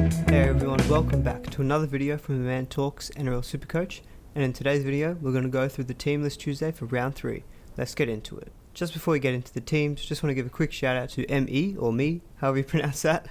Hey everyone, welcome back to another video from the Man Talks NRL SuperCoach, and in today's video we're going to go through the team list Tuesday for round 3. Let's get into it. Just before we get into the teams, just want to give a quick shout out to ME, or me, however you pronounce that,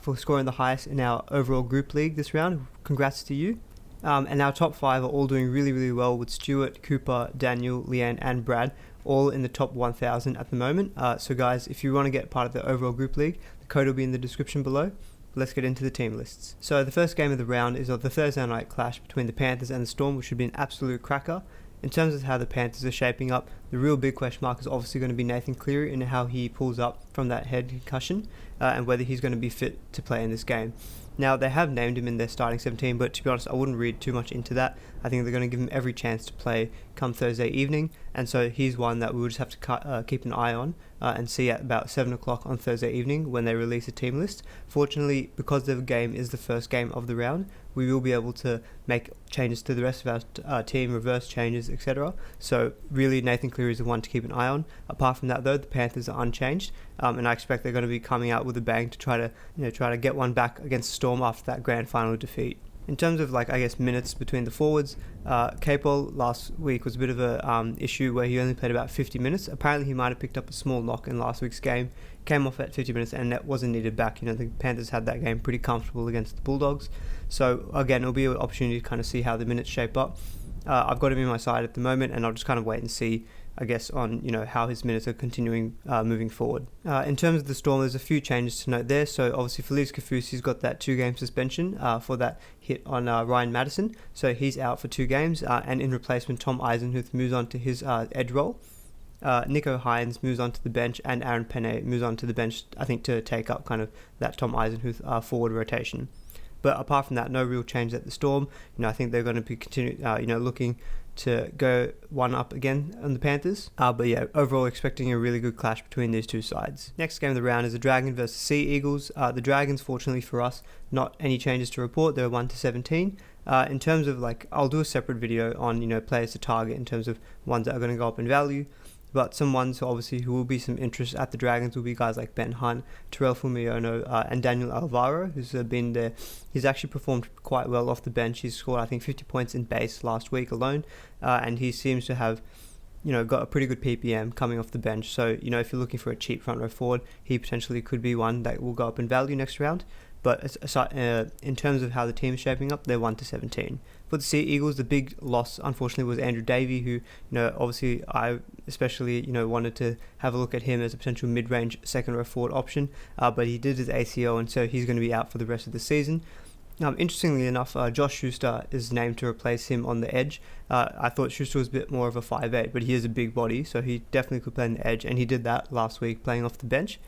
for scoring the highest in our overall group league this round. Congrats to you. And our top 5 are all doing really well, with Stuart, Cooper, Daniel, Leanne and Brad all in the top 1000 at the moment. So guys, if you want to get part of the overall group league, the code will be in the description below. Let's get into the team lists. So the first game of the round is of the Thursday night clash between the Panthers and the Storm, which should be an absolute cracker. In terms of how the Panthers are shaping up, the real big question mark is obviously going to be Nathan Cleary and how he pulls up from that head concussion and whether he's going to be fit to play in this game. Now, they have named him in their starting 17, but to be honest, I wouldn't read too much into that. I think they're going to give him every chance to play come Thursday evening, and so he's one that we'll just have to keep an eye on and see at about 7 o'clock on Thursday evening when they release a team list. Fortunately, because the game is the first game of the round, we will be able to make changes to the rest of our team, reverse changes, etc. So really, Nathan Cleary is the one to keep an eye on. Apart from that, though, the Panthers are unchanged, and I expect they're going to be coming out with a bang to try to get one back against the Storm after that grand final defeat. In terms of minutes between the forwards, Capel last week was a bit of a issue where he only played about 50 minutes. Apparently he might have picked up a small knock in last week's game, came off at 50 minutes and that wasn't needed back. The Panthers had that game pretty comfortable against the Bulldogs. So again, it'll be an opportunity to kind of see how the minutes shape up. I've got him in my side at the moment and I'll just kind of wait and see, I guess, on how his minutes are continuing moving forward. In terms of the Storm, there's a few changes to note there. So obviously Felice Kafusi's got that 2-game suspension for that hit on Ryan Madison, so he's out for 2 games, and in replacement Tom Eisenhuth moves on to his edge role. Nico Hines moves on to the bench, and Aaron Penne moves on to the bench, I think, to take up kind of that Tom Eisenhuth forward rotation. But apart from that, no real change at the Storm. I think they're going to be looking to go one up again on the Panthers. But yeah, overall expecting a really good clash between these two sides. Next game of the round is the Dragons versus Sea Eagles. The Dragons, fortunately for us, not any changes to report. They're 1-17. In terms of I'll do a separate video on players to target in terms of ones that are going to go up in value. But some ones obviously who will be some interest at the Dragons will be guys like Ben Hunt, Terrell Fumiano, and Daniel Alvaro, who's been there. He's actually performed quite well off the bench. He's scored, I think, 50 points in base last week alone, and he seems to have got a pretty good PPM coming off the bench. So, if you're looking for a cheap front row forward, he potentially could be one that will go up in value next round. But in terms of how the team is shaping up, they're 1-17. For the Sea Eagles, the big loss, unfortunately, was Andrew Davey, who, obviously I especially, wanted to have a look at him as a potential mid-range second row forward option. But he did his ACL, and so he's going to be out for the rest of the season. Interestingly enough, Josh Schuster is named to replace him on the edge. I thought Schuster was a bit more of a 5'8", but he is a big body, so he definitely could play on the edge, and he did that last week playing off the bench.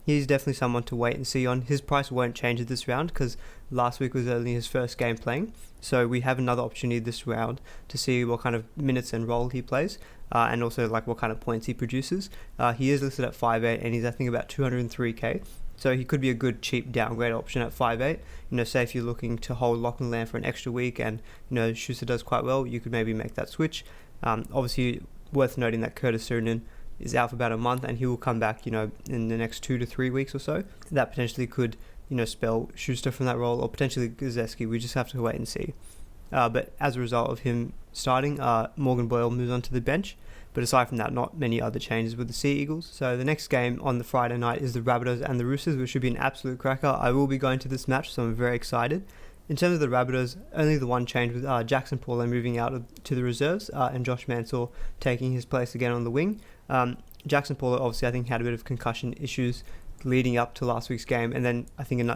He's definitely someone to wait and see on. His price won't change this round because last week was only his first game playing. So we have another opportunity this round to see what kind of minutes and role he plays, and also what kind of points he produces. He is listed at 5'8", and he's I think about 203k. So he could be a good cheap downgrade option at 5'8". Say if you're looking to hold lock and land for an extra week and Schuster does quite well, you could maybe make that switch. Obviously worth noting that Curtis Surin is out for about a month, and he will come back, in the next 2 to 3 weeks or so. That potentially could, spell Schuster from that role, or potentially Gazzeski. We just have to wait and see. But as a result of him starting, Morgan Boyle moves on to the bench. But aside from that, not many other changes with the Sea Eagles. So the next game on the Friday night is the Rabbitohs and the Roosters, which should be an absolute cracker. I will be going to this match, so I'm very excited. In terms of the Rabbitohs, only the one change with Jackson Paulo moving out to the reserves and Josh Mansour taking his place again on the wing. Jackson Paulo obviously I think had a bit of concussion issues leading up to last week's game, and then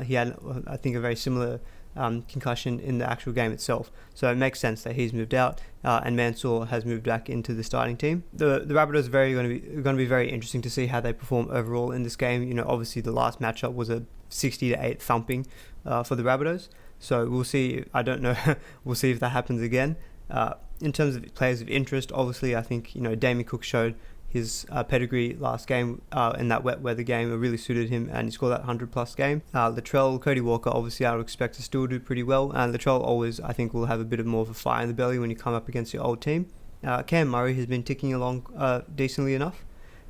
he had a very similar concussion in the actual game itself. So it makes sense that he's moved out and Mansour has moved back into the starting team. The Rabbitohs are going to be very interesting to see how they perform overall in this game. Obviously the last matchup was a 60-8 thumping for the Rabbitohs. So we'll see. I don't know. We'll see if that happens again. In terms of players of interest, obviously I think Damien Cook showed his pedigree last game in that wet weather game. It really suited him, and he scored that 100+ game. Latrell, Cody Walker, obviously I would expect to still do pretty well, and Latrell always I think will have a bit more of a fire in the belly when you come up against your old team. Cam Murray has been ticking along decently enough,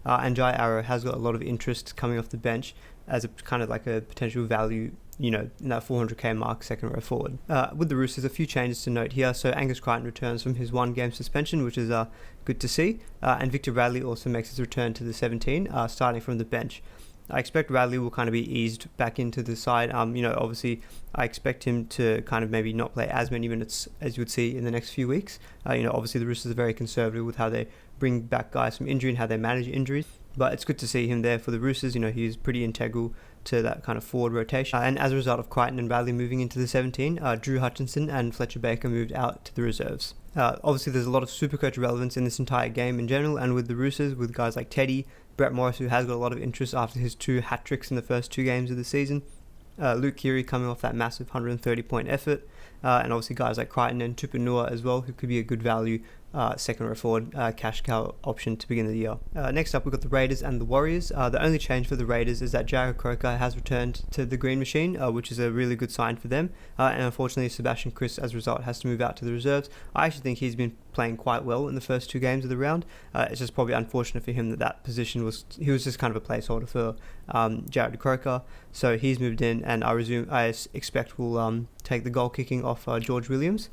and Jai Arrow has got a lot of interest coming off the bench. as a kind of like a potential value, in that 400k mark, second row forward. With the Roosters, a few changes to note here. So Angus Crichton returns from his 1-game suspension, which is good to see. And Victor Radley also makes his return to the 17, starting from the bench. I expect Radley will kind of be eased back into the side. Obviously, I expect him to kind of maybe not play as many minutes as you would see in the next few weeks. Obviously the Roosters are very conservative with how they bring back guys from injury and how they manage injuries. But it's good to see him there for the Roosters. He's pretty integral to that kind of forward rotation. And as a result of Crichton and Radley moving into the 17, Drew Hutchinson and Fletcher Baker moved out to the reserves. Obviously, there's a lot of Supercoach relevance in this entire game in general, and with the Roosters, with guys like Teddy, Brett Morris, who has got a lot of interest after his 2 hat-tricks in the first 2 games of the season, Luke Keary coming off that massive 130-point effort, and obviously guys like Crichton and Tupanua as well, who could be a good value second row forward cash cow option to begin the year. Next up, we've got the Raiders and the Warriors. The only change for the Raiders is that Jared Croker has returned to the green machine, which is a really good sign for them. And unfortunately, Sebastian Kris, as a result, has to move out to the reserves. I actually think he's been playing quite well in the first 2 games of the round. It's just probably unfortunate for him that position was just kind of a placeholder for Jared Croker. So he's moved in, and I expect will take the goal kicking off George Williams,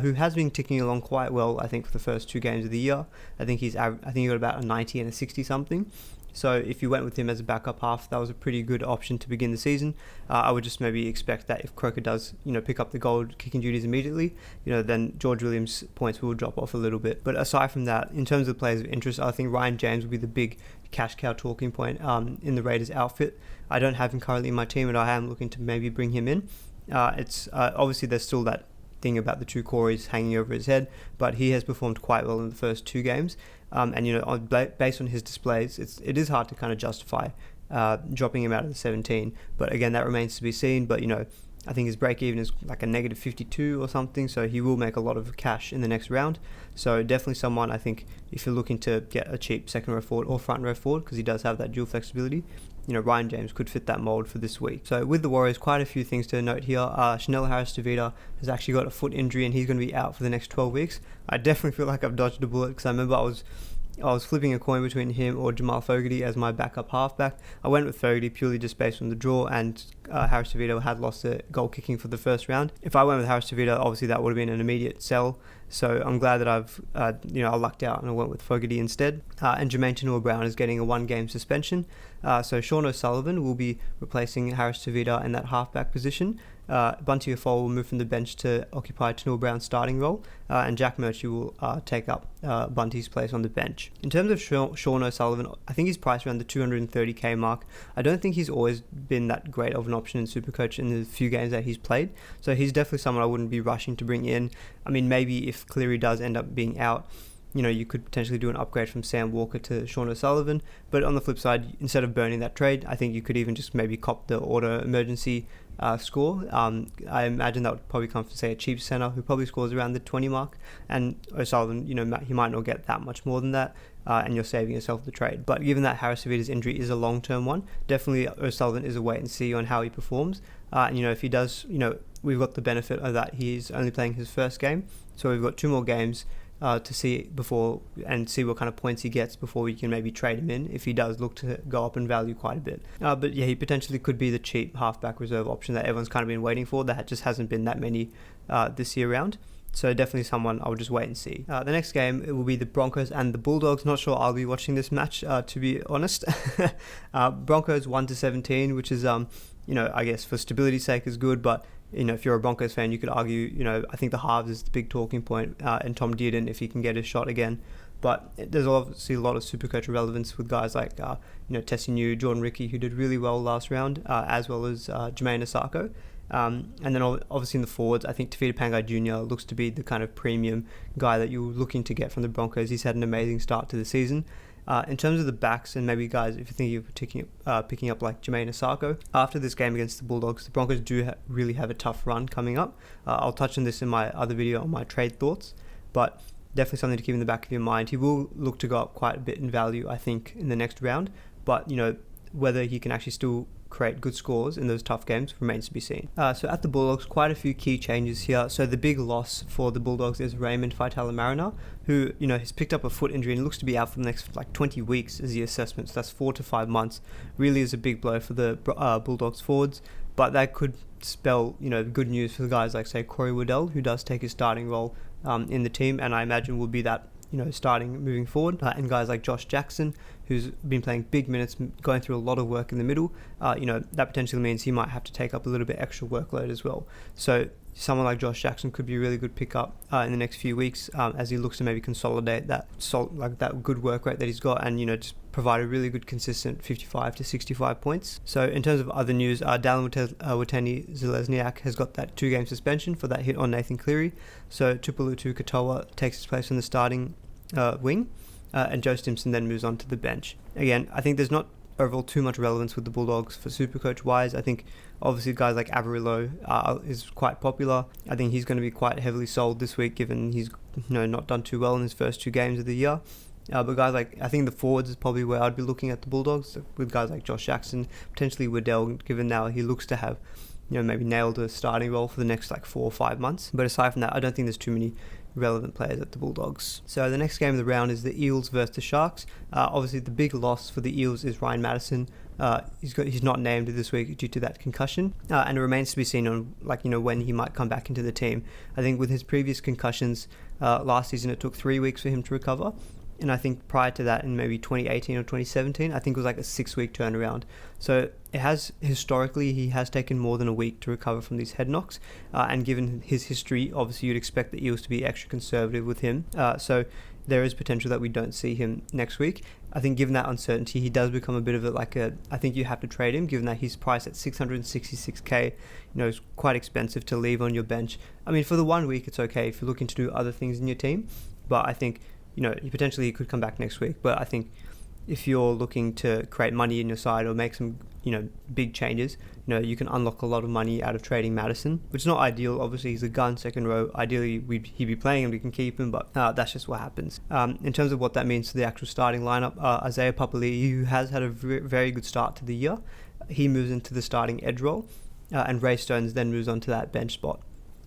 who has been ticking along quite well, I think, for the first 2 games of the year. I think he got about a 90 and a 60 something. So if you went with him as a backup half, that was a pretty good option to begin the season. I would just maybe expect that if Croker does, pick up the goal kicking duties immediately, then George Williams' points will drop off a little bit. But aside from that, in terms of players of interest, I think Ryan James will be the big cash cow talking point in the Raiders outfit. I don't have him currently in my team, and I am looking to maybe bring him in. It's obviously there's still that thing about the 2 Corys hanging over his head, but he has performed quite well in the first 2 games. Based on his displays, it is hard to kind of justify dropping him out of the 17. But again, that remains to be seen. But I think his break even is like a negative 52 or something, so he will make a lot of cash in the next round. So definitely someone, I think, if you're looking to get a cheap second row forward or front row forward, because he does have that dual flexibility, Ryan James could fit that mould for this week. So with the Warriors, quite a few things to note here. Chanel Harris-Tavita has actually got a foot injury, and he's going to be out for the next 12 weeks. I definitely feel like I've dodged a bullet, because I remember I was flipping a coin between him or Jamal Fogarty as my backup halfback. I went with Fogarty purely just based on the draw, and Harris-Tavita had lost the goal kicking for the first round. If I went with Harris-Tavita, obviously that would have been an immediate sell. So I'm glad that I've I lucked out and I went with Fogarty instead. And Jermaine Tanua-Brown is getting a 1-game suspension. So Sean O'Sullivan will be replacing Harris-Tavita in that halfback position. Bunty Afoul will move from the bench to occupy Tanua-Brown's starting role, and Jack Murchie will take up Bunty's place on the bench. In terms of Sean O'Sullivan, I think he's priced around the 230k mark. I don't think he's always been that great of an option in Supercoach in the few games that he's played, so he's definitely someone I wouldn't be rushing to bring in. I mean, maybe if Cleary does end up being out, you could potentially do an upgrade from Sam Walker to Sean O'Sullivan. But on the flip side, instead of burning that trade, I think you could even just maybe cop the auto emergency score. I imagine that would probably come from, say, a cheap centre who probably scores around the 20 mark. And O'Sullivan, he might not get that much more than that, and you're saving yourself the trade. But given that Harris-Tavita's injury is a long-term one, definitely O'Sullivan is a wait and see on how he performs. And if he does, we've got the benefit of that he's only playing his first game, so we've got 2 more games to see before and see what kind of points he gets before we can maybe trade him in if he does look to go up in value quite a bit. But yeah, he potentially could be the cheap halfback reserve option that everyone's kind of been waiting for. That just hasn't been that many this year round. So definitely someone I'll just wait and see. The next game, it will be the Broncos and the Bulldogs. Not sure I'll be watching this match, to be honest. Broncos 1-17, which is, I guess for stability's sake is good, but if you're a Broncos fan, you could argue, I think the halves is the big talking point, and Tom Dearden, if he can get his shot again. But there's obviously a lot of Supercoach relevance with guys like, Tessie New, Jordan Ricky, who did really well last round, as well as Jermaine Asako. And then obviously in the forwards, I think Tevita Pangai Jr. looks to be the kind of premium guy that you're looking to get from the Broncos. He's had an amazing start to the season. In terms of the backs, and maybe guys, if you're thinking of picking up like Jermaine Asako, after this game against the Bulldogs, the Broncos do really have a tough run coming up. I'll touch on this in my other video on my trade thoughts, but definitely something to keep in the back of your mind. He will look to go up quite a bit in value, I think, in the next round, but whether he can actually still create good scores in those tough games remains to be seen. So at the Bulldogs, quite a few key changes here. So the big loss for the Bulldogs is Raymond Faitala-Mariner, who, has picked up a foot injury and looks to be out for the next 20 weeks is the assessment. So that's 4 to 5 months. Really is a big blow for the Bulldogs forwards, but that could spell, good news for the guys like, say, Corey Waddell, who does take his starting role in the team, and I imagine will be that starting moving forward, and guys like Josh Jackson, who's been playing big minutes, going through a lot of work in the middle, that potentially means he might have to take up a little bit extra workload as well. So someone like Josh Jackson could be a really good pickup in the next few weeks as he looks to maybe consolidate that good work rate that he's got, and just provide a really good consistent 55 to 65 points. So in terms of other news, Dallin Watene-Zelezniak has got that 2-game suspension for that hit on Nathan Cleary. So Tupulotu Katoa takes his place on the starting wing, and Joe Stimson then moves on to the bench. Again, I think there's not overall too much relevance with the Bulldogs for Supercoach wise. I think obviously guys like Averillo is quite popular. I think he's going to be quite heavily sold this week, given he's not done too well in his first 2 games of the year. But guys like, I think the forwards is probably where I'd be looking at the Bulldogs, with guys like Josh Jackson, potentially Waddell, given now he looks to have maybe nailed a starting role for the next 4 or 5 months. But aside from that, I don't think there's too many relevant players at the Bulldogs. So the next game of the round is the Eels versus the Sharks. Obviously the big loss for the Eels is Ryan Madison. He's not named this week due to that concussion, and it remains to be seen on when he might come back into the team. I think with his previous concussions last season, it took 3 weeks for him to recover. And I think prior to that, in maybe 2018 or 2017, I think it was a 6-week turnaround. So historically, he has taken more than a week to recover from these head knocks. And given his history, obviously you'd expect the Eels to be extra conservative with him. So there is potential that we don't see him next week. I think given that uncertainty, he does become a bit of I think you have to trade him, given that he's priced at 666k. It's quite expensive to leave on your bench. I mean, for the 1 week, it's okay if you're looking to do other things in your team. But I think he could come back next week. But I think if you're looking to create money in your side or make some, big changes, you can unlock a lot of money out of trading Madison, which is not ideal. Obviously, he's a gun second row. Ideally, he'd be playing and we can keep him, but that's just what happens. In terms of what that means to the actual starting lineup, Isaiah Papali'i, who has had a very good start to the year, he moves into the starting edge role, and Ray Stones then moves on to that bench spot.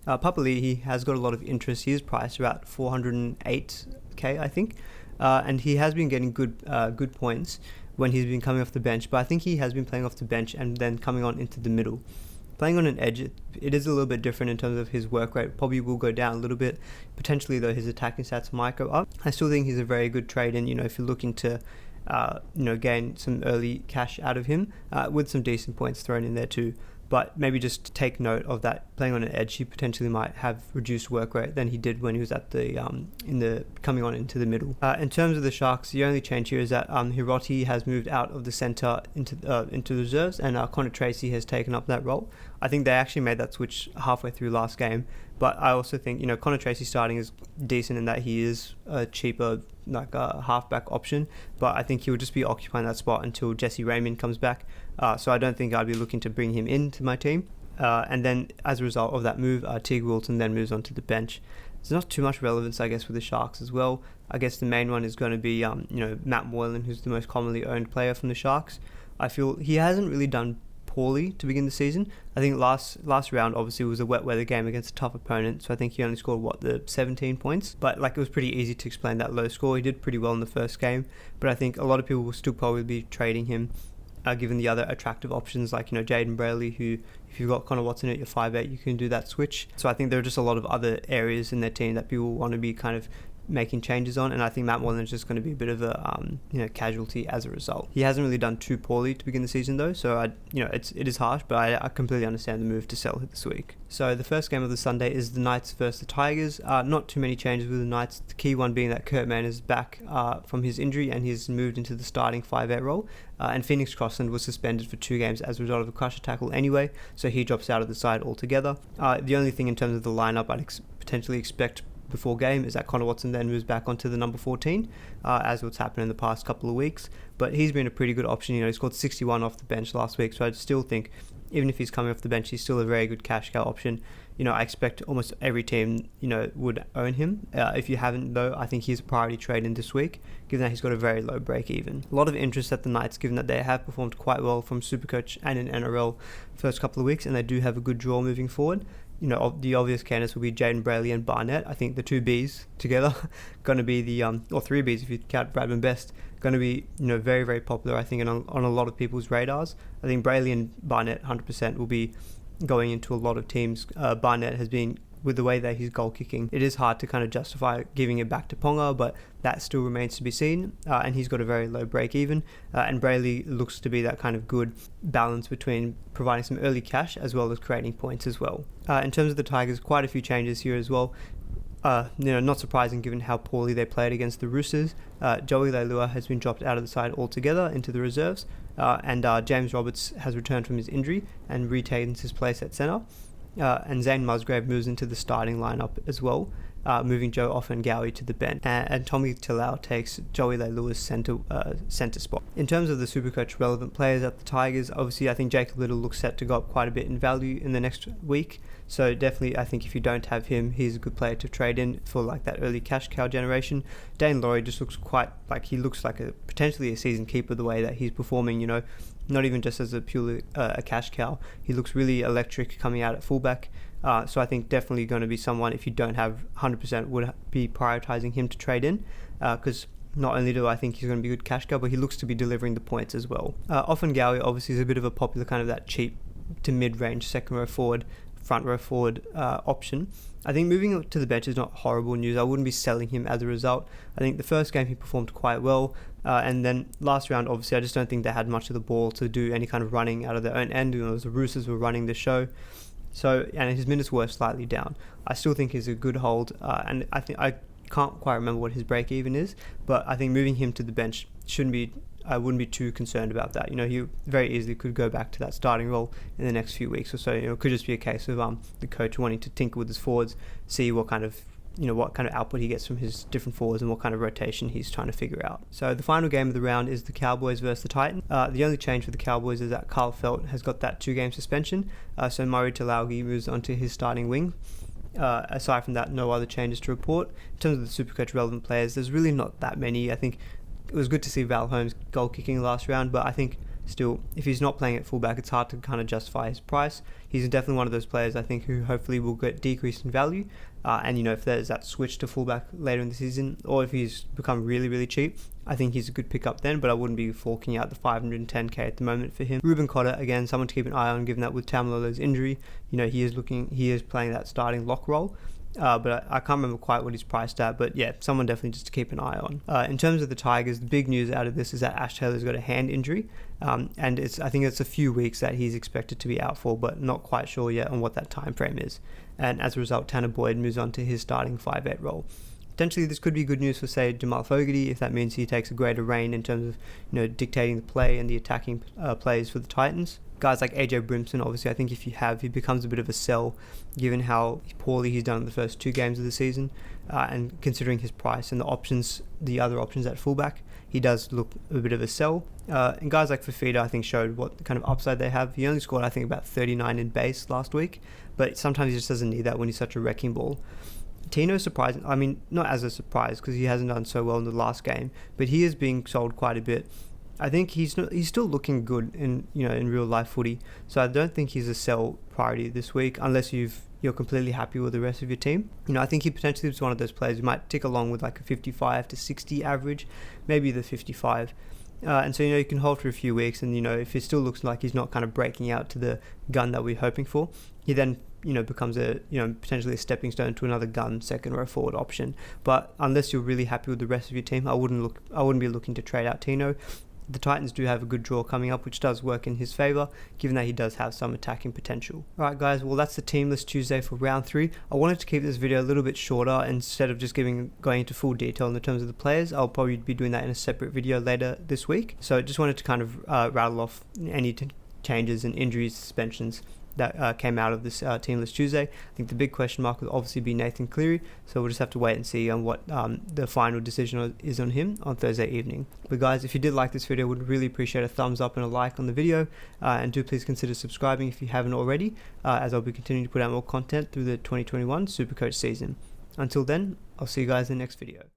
Papali'i has got a lot of interest. He is priced about 408k, I think, and he has been getting good points when he's been coming off the bench, but I think he has been playing off the bench and then coming on into the middle. Playing on an edge, it is a little bit different in terms of his work rate. Probably will go down a little bit. Potentially, though, his attacking stats might go up. I still think he's a very good trade, and if you're looking to gain some early cash out of him, with some decent points thrown in there too. But maybe just take note of that. Playing on an edge, he potentially might have reduced work rate than he did when he was at the coming on into the middle. In terms of the Sharks, the only change here is that Hiroti has moved out of the centre into reserves, and Connor Tracy has taken up that role. I think they actually made that switch halfway through last game, but I also think Connor Tracy starting is decent in that he is a cheaper a halfback option, but I think he will just be occupying that spot until Jesse Raymond comes back. So I don't think I'd be looking to bring him into my team. And then as a result of that move, Teague Wilton then moves on to the bench. There's not too much relevance, I guess, with the Sharks as well. I guess the main one is going to be, Matt Moylan, who's the most commonly owned player from the Sharks. I feel he hasn't really done poorly to begin the season. I think last round obviously was a wet weather game against a tough opponent, so I think he only scored 17 points, but it was pretty easy to explain that low score. He did pretty well in the first game, but I think a lot of people will still probably be trading him, given the other attractive options like Jaden Brayley, who if you've got Connor Watson at your 5'8", you can do that switch. So I think there are just a lot of other areas in their team that people want to be kind of making changes on, and I think Matt Moylan is just going to be a bit of a casualty as a result. He hasn't really done too poorly to begin the season though, so it is harsh, but I completely understand the move to sell this week. So the first game of the Sunday is the Knights versus the Tigers. Not too many changes with the Knights, the key one being that Kurt Mann is back from his injury and he's moved into the starting 5'8" role, and Phoenix Crossland was suspended for 2 games as a result of a crusher tackle anyway, so he drops out of the side altogether. The only thing in terms of the lineup I'd potentially expect before game is that Connor Watson then moves back onto the number 14, as what's happened in the past couple of weeks. But he's been a pretty good option. He scored 61 off the bench last week, so I still think even if he's coming off the bench, he's still a very good cash cow option. I expect almost every team, would own him. If you haven't, though, I think he's a priority trade in this week, given that he's got a very low break even. A lot of interest at the Knights, given that they have performed quite well from SuperCoach and in NRL first couple of weeks, and they do have a good draw moving forward. The obvious candidates will be Jaden Brayley and Barnett. I think the two Bs together going to be the, or three Bs if you count Bradman Best, going to be, very, very popular, I think, on a lot of people's radars. I think Brayley and Barnett 100% will be going into a lot of teams. Barnett has been, with the way that he's goal kicking, it is hard to kind of justify giving it back to Ponga, but that still remains to be seen, and he's got a very low break even, and Brayley looks to be that kind of good balance between providing some early cash as well as creating points as well. In terms of the Tigers, quite a few changes here as well. Not surprising given how poorly they played against the Roosters. Joey Leilua has been dropped out of the side altogether into the reserves, and James Roberts has returned from his injury and retains his place at centre. And Zane Musgrave moves into the starting lineup as well, moving Joe Offengawi to the bench, and Tommy Talau takes Joey Leilua's centre spot. In terms of the SuperCoach relevant players at the Tigers, obviously I think Jacob Little looks set to go up quite a bit in value in the next week, so definitely I think if you don't have him, he's a good player to trade in for like that early cash cow generation. Dane Laurie just looks quite like he looks like potentially a season keeper the way that he's performing, not even just as a purely a cash cow. He looks really electric coming out at fullback. So I think definitely going to be someone, if you don't have 100%, would be prioritising him to trade in, because not only do I think he's going to be a good cash cow, but he looks to be delivering the points as well. Offengawi obviously is a bit of a popular kind of that cheap to mid-range second row forward, front row forward option. I think moving to the bench is not horrible news. I wouldn't be selling him as a result. I think the first game he performed quite well, and then last round, obviously, I just don't think they had much of the ball to do any kind of running out of their own end. The Roosters were running the show. So, and his minutes were slightly down. I still think he's a good hold, and I think I can't quite remember what his break even is, but I think moving him to the bench I wouldn't be too concerned about that. He very easily could go back to that starting role in the next few weeks or so. It could just be a case of the coach wanting to tinker with his forwards, see what kind of output he gets from his different forwards and what kind of rotation he's trying to figure out. So the final game of the round is the Cowboys versus the Titans. The only change for the Cowboys is that Carl Felt has got that 2-game suspension, so Murray Talaugi moves onto his starting wing. Aside from that, no other changes to report. In terms of the SuperCoach relevant players, there's really not that many. I think it was good to see Val Holmes goal kicking last round, but I think still, if he's not playing at fullback, it's hard to kind of justify his price. He's definitely one of those players, I think, who hopefully will get decreased in value. And if there's that switch to fullback later in the season, or if he's become really, really cheap, I think he's a good pickup then, but I wouldn't be forking out the 510k at the moment for him. Ruben Cotter, again, someone to keep an eye on, given that with Tamalolo's injury, he is playing that starting lock role. But I can't remember quite what he's priced at, but yeah, someone definitely just to keep an eye on. In terms of the Tigers, the big news out of this is that Ash Taylor's got a hand injury, and I think it's a few weeks that he's expected to be out for, but not quite sure yet on what that time frame is. And as a result, Tanner Boyd moves on to his starting 5'8" role. Potentially this could be good news for, say, Jamal Fogarty, if that means he takes a greater reign in terms of dictating the play and the attacking plays for the Titans. Guys like AJ Brimson, obviously, I think if you have, he becomes a bit of a sell, given how poorly he's done in the first 2 games of the season, and considering his price and the other options at fullback, he does look a bit of a sell. And guys like Fafita, I think, showed what kind of upside they have. He only scored, I think, about 39 in base last week, but sometimes he just doesn't need that when he's such a wrecking ball. Tino's surprising. I mean, not as a surprise because he hasn't done so well in the last game, but he is being sold quite a bit. I think he's still looking good in real life footy, so I don't think he's a sell priority this week unless you're completely happy with the rest of your team. I think he potentially is one of those players who might tick along with like a 55 to 60 average, maybe the 55. And so you can hold for a few weeks, and if it still looks like he's not kind of breaking out to the gun that we're hoping for, he then becomes a potentially a stepping stone to another gun second row forward option. But unless you're really happy with the rest of your team, I wouldn't be looking to trade out Tino. The Titans do have a good draw coming up, which does work in his favour, given that he does have some attacking potential. Alright guys, well that's the Team List Tuesday for round 3. I wanted to keep this video a little bit shorter. Instead of just going into full detail in the terms of the players, I'll probably be doing that in a separate video later this week. So just wanted to kind of rattle off any changes and injuries, suspensions, that came out of this team list Tuesday. I think the big question mark will obviously be Nathan Cleary, so we'll just have to wait and see on what the final decision is on him on Thursday evening. But guys, if you did like this video, would really appreciate a thumbs up and a like on the video, and do please consider subscribing if you haven't already, as I'll be continuing to put out more content through the 2021 SuperCoach season. Until then, I'll see you guys in the next video.